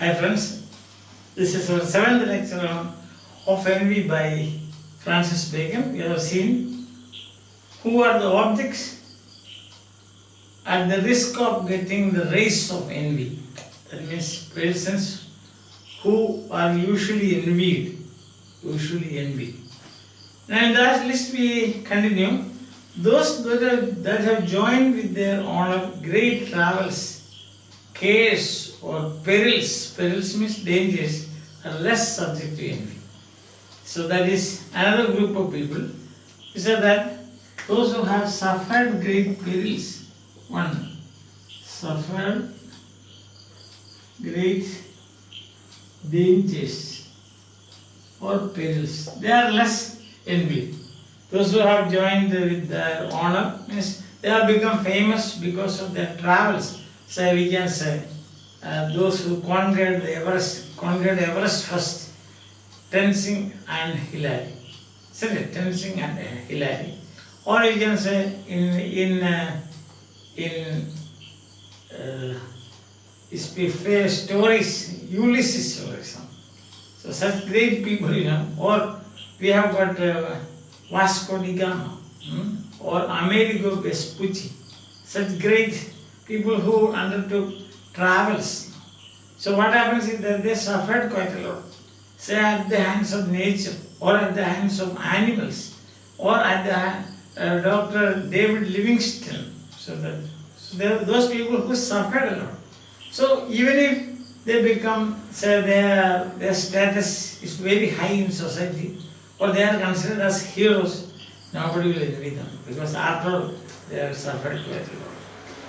Hi friends, this is our 7th lecture on of envy by Francis Bacon. We have seen who are the objects at the risk of getting the race of envy. That means persons who are usually envied. Now in that list we continue. Those that have joined with their honor great travels, cares or perils means dangers, are less subject to envy. So that is another group of people. He said that those who have suffered great perils, suffered great dangers or perils, they are less envied. Those who have joined with their honor means they have become famous because of their travels. So we can say those who conquered Everest first, Tenzing and Hillary. Isn't it? Tenzing and Hillary. Or you can say stories, Ulysses, for example. So such great people, or we have got Vasco da Gama or Amerigo Vespucci, such great people who undertook travels. So what happens is that they suffered quite a lot, say at the hands of nature or at the hands of animals or at the Dr. David Livingstone. So there are those people who suffered a lot. So even if they become, say their status is very high in society, or they are considered as heroes, nobody will envy them, because after all, they have suffered quite a lot.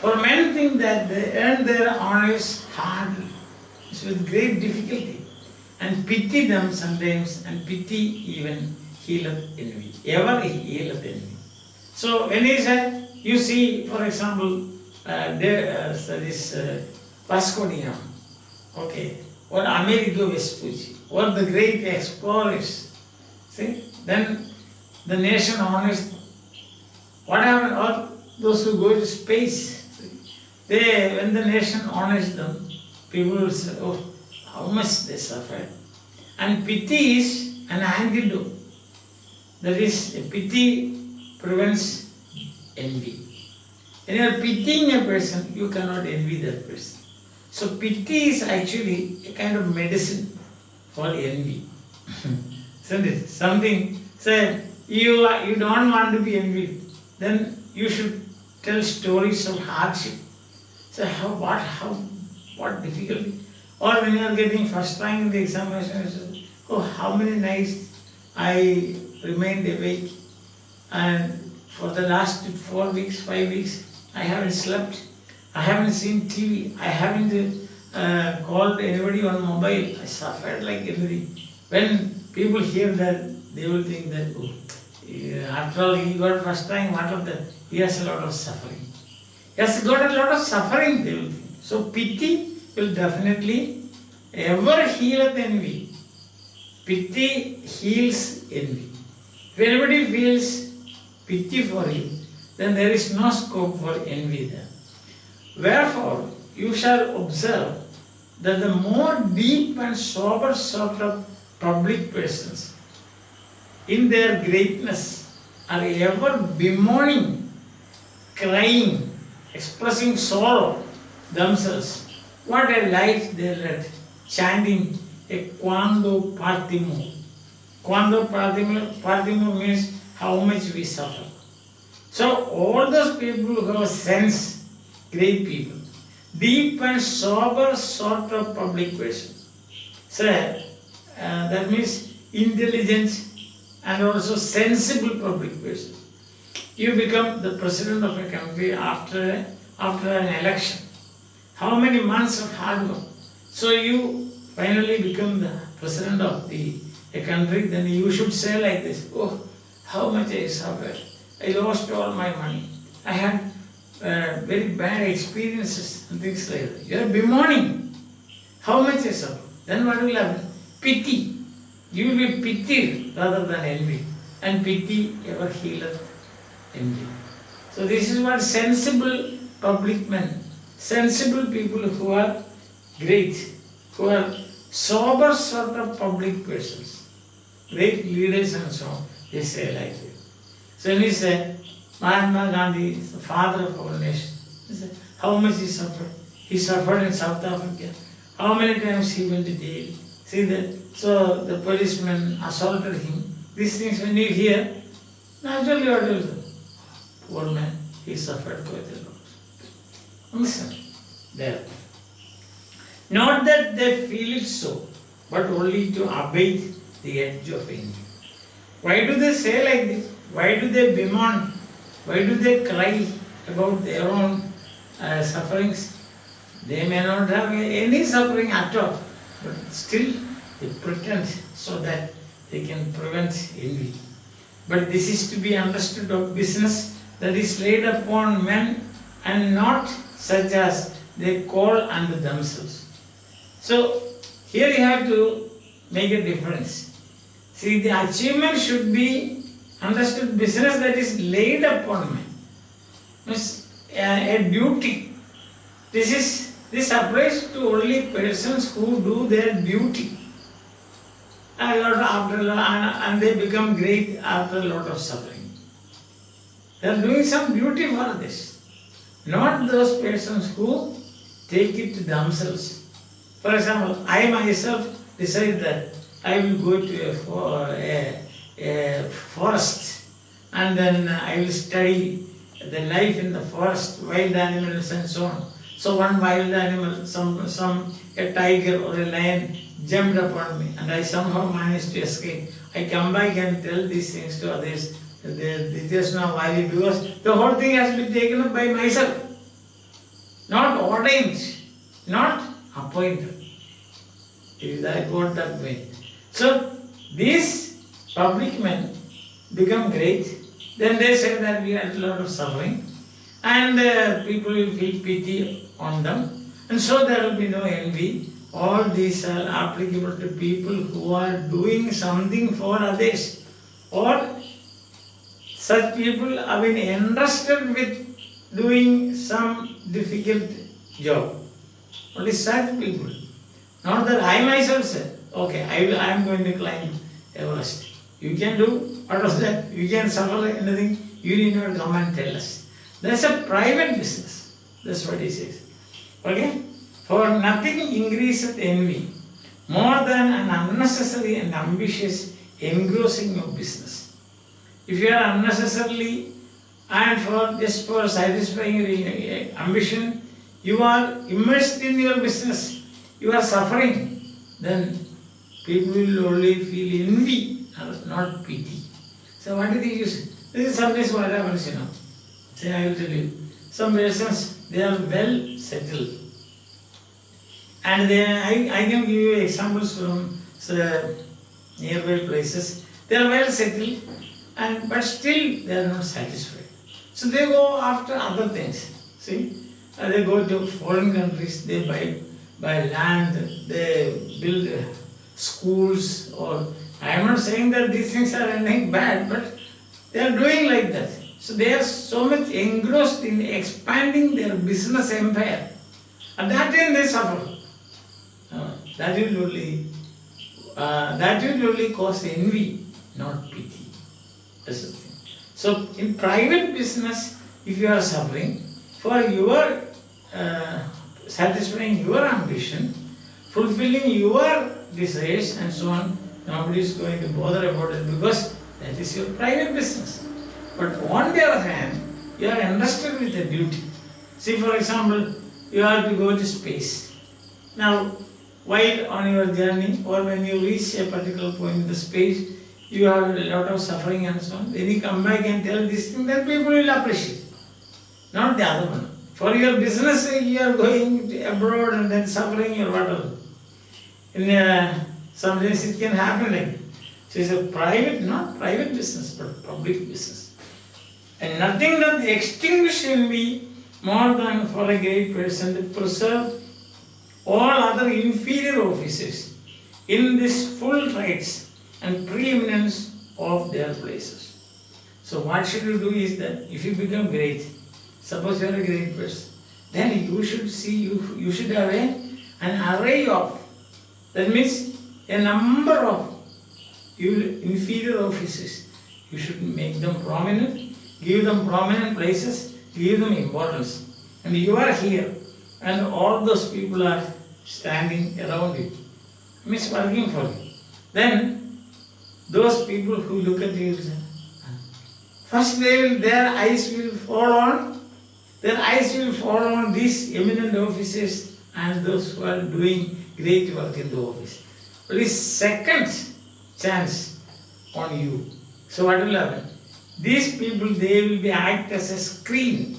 For men think that they earn their honors hardly, it's with great difficulty, and pity them sometimes, and pity even healeth envy. Ever healeth envy. So when he said, you see, for example, Vasco da Gama, okay, or Amerigo Vespucci, or the great explorers. See, then the nation honors them. What happened? Or those who go to space, when the nation honors them, people will say, oh, how much they suffered. And pity is an antidote. That is, pity prevents envy. When you are pitying a person, you cannot envy that person. So pity is actually a kind of medicine for envy. Isn't it? Something, say, you don't want to be envied, then you should tell stories of hardship. Say, what difficulty? Or when you are getting first rank in the examination, you say, oh, how many nights I remained awake, and for the last 4 weeks, 5 weeks, I haven't slept, I haven't seen TV, I haven't called anybody on mobile, I suffered like anything. When people hear that, they will think that, oh, after all, he got first time, what of that? He has a lot of suffering. He has got a lot of suffering, they will think. So pity will definitely ever heal envy. Pity heals envy. If anybody feels pity for you, then there is no scope for envy there. Wherefore, you shall observe that the more deep and sober sort of public persons in their greatness are ever bemoaning, crying, expressing sorrow themselves. What a life they led, chanting a quando partimo. Quando partimo means how much we suffer. So all those people who have sense, great people, deep and sober sort of public persons. So that means intelligent and also sensible public person. You become the president of a country after an election. How many months of hard work? So you finally become the president of a country, then you should say like this, oh, how much I suffered. I lost all my money. I had very bad experiences and things like that. You are bemoaning how much I suffered. Then what will happen? Pity. You will be pitied rather than envy. And pity ever healeth envy. So this is what sensible public men, sensible people who are great, who are sober sort of public persons, great leaders and so on, they say like this. So when he said, Mahatma Gandhi is the father of our nation, he said, how much he suffered? He suffered in South Africa. How many times he went to jail? See that? So the policeman assaulted him. These things when you hear, naturally what will do? Poor man, he suffered quite a lot. Listen, there. Not that they feel it so, but only to abate the edge of envy. Why do they say like this? Why do they bemoan? Why do they cry about their own sufferings? They may not have any suffering at all, but still they pretend so that they can prevent envy. But this is to be understood of business that is laid upon men and not such as they call unto themselves. So here you have to make a difference. See, the achievement should be understood business that is laid upon men. Means a duty. This applies to only persons who do their duty. And they become great after a lot of suffering. They are doing some duty for this. Not those persons who take it to themselves. For example, I myself decide that I will go to a forest and then I will study the life in the forest, wild animals and so on. So one wild animal, a tiger or a lion jumped upon me and I somehow managed to escape. I come back and tell these things to others. It is not valid because the whole thing has been taken up by myself. Not ordained, not appointed. I put that way. So these public men become great. Then they say that we had a lot of suffering and people will feel pity on them. And so there will be no envy. All these are applicable to people who are doing something for others. Or such people have been entrusted with doing some difficult job. Only such people. Not that I myself said, okay, I am going to climb Everest. You can do, what was that? You can suffer anything, you need not come and tell us. That's a private business. That's what he says. Okay? For nothing increaseth envy more than an unnecessary and ambitious engrossing of business. If you are unnecessarily and just for satisfying your ambition, you are immersed in your business, you are suffering, then people will only feel envy, not pity. So what do they use? This is sometimes what happens, Say, I will tell you. Some persons, they are well settled. And I can give you examples from nearby places. They are well settled, but still they are not satisfied. So they go after other things. See, they go to foreign countries, they buy land, they build schools, or I am not saying that these things are anything bad, but they are doing like that. So they are so much engrossed in expanding their business empire. At that time they suffer. That will only cause envy, not pity. That's the thing. So in private business, if you are suffering for your satisfying your ambition, fulfilling your desires and so on, nobody is going to bother about it because that is your private business. But on the other hand, you are entrusted with a duty. See, for example, you have to go to space. Now, while on your journey or when you reach a particular point in the space, you have a lot of suffering and so on. When you come back and tell this thing, then people will appreciate. Not the other one. For your business, you are going abroad and then suffering or whatever. In some ways it can happen like that. So it's a private, not private business, but public business. And nothing doth extinguish envy more than for a great person to preserve all other inferior officers in this full rights and preeminence of their places. So what should you do is that if you become great, suppose you are a great person, then you should see, you should have an array of That means a number of inferior offices, you should make them prominent, give them prominent places, give them importance. And you are here, and all those people are standing around you, means working for you. Then those people who look at you, first their eyes will fall on these eminent officers and those who are doing great work in the office. But it's second chance on you. So what will happen? These people, they will be act as a screen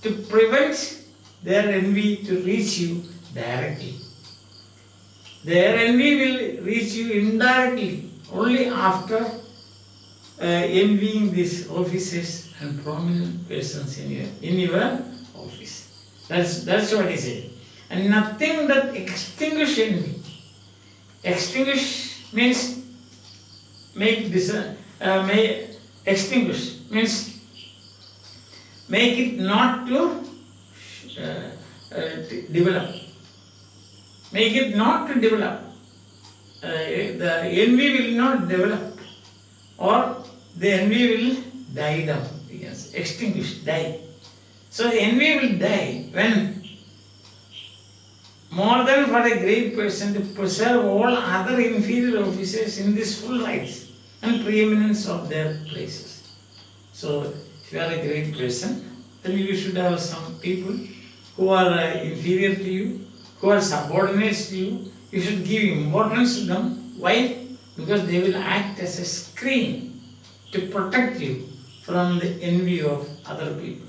to prevent their envy to reach you directly. Their envy will reach you indirectly only after envying these offices and prominent persons in your office. That's what he said. And nothing that extinguish envy. Extinguish means extinguish means make it not to develop. Make it not to develop. The envy will not develop, or the envy will die down. Yes, extinguish, die. So envy will die when, more than for a great person to preserve all other inferior officers in this full rights and preeminence of their places. So if you are a great person, then you should have some people who are inferior to you, who are subordinates to you. You should give importance to them. Why? Because they will act as a screen to protect you from the envy of other people.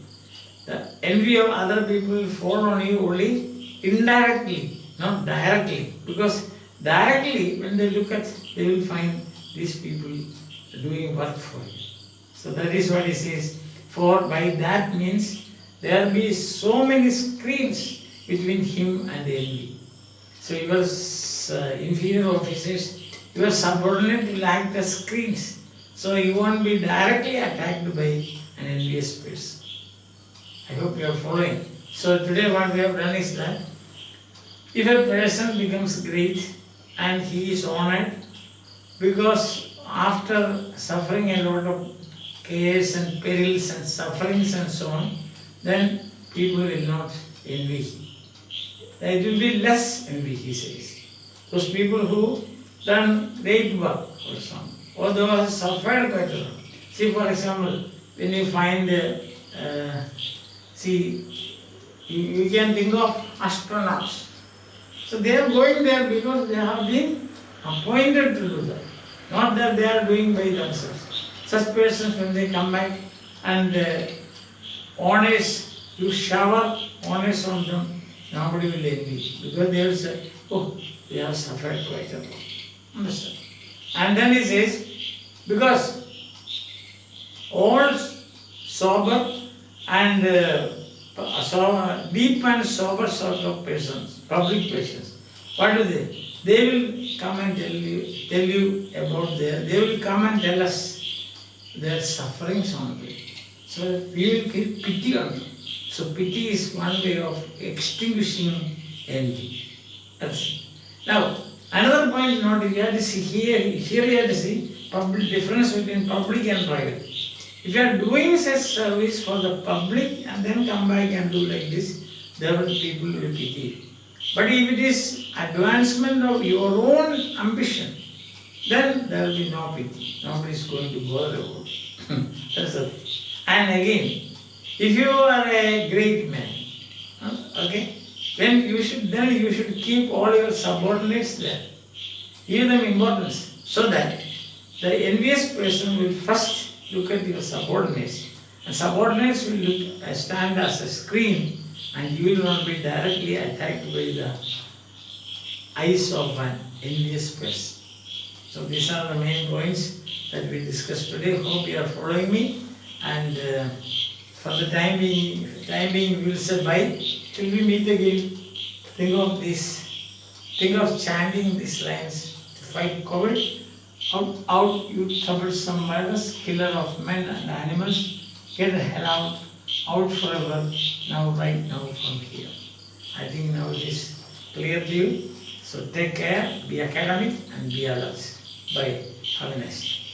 The envy of other people will fall on you only indirectly, not directly. Because directly, when they look at, they will find these people doing work for you. So that is what he says. For by that means there will be so many screens between him and the envy. So your inferior officers, your subordinate will act as screens. So you won't be directly attacked by an envious person. I hope you are following. So today what we have done is that if a person becomes great and he is honored, because after suffering a lot of cares and perils and sufferings and so on, then people will not envy him. It will be less envy, he says. Those people who done great work, for example, or those who suffered quite a lot. See, for example, when you find, you can think of astronauts. So they are going there because they have been appointed to do that. Not that they are doing by themselves. Such persons, when they come back and honors, you shower honors on them, nobody will envy. Because they will say, oh, they have suffered quite a lot. Understand? And then he says, because all sober and deep and sober sort of persons, public persons, what do they? They will come and tell you about they will come and tell us their sufferings only. So we will feel pity on them. So pity is one way of extinguishing envy. That's it. Now, another point note you have to see here you have to see public difference between public and private. If you are doing such service for the public and then come back and do like this, there will people will pity you. But if it is advancement of your own ambition, then there will be no pity. Nobody is going to bother about it. That's the thing. And again, if you are a great man, okay, then you should keep all your subordinates there. Give them importance so that the envious person will first look at your subordinates. And subordinates will stand as a screen, and you will not be directly attacked by the eyes of an envious person. So these are the main points that we discussed today. Hope you are following me. And for the time being, we will say bye. Till we meet again, think of this. Think of chanting these lines to fight COVID. Out, you troublesome murderers, killer of men and animals. Get the hell out forever. Now, right now, from here. I think now it is clear to you. So take care, be academic and be alert. Bye. Have a nice day.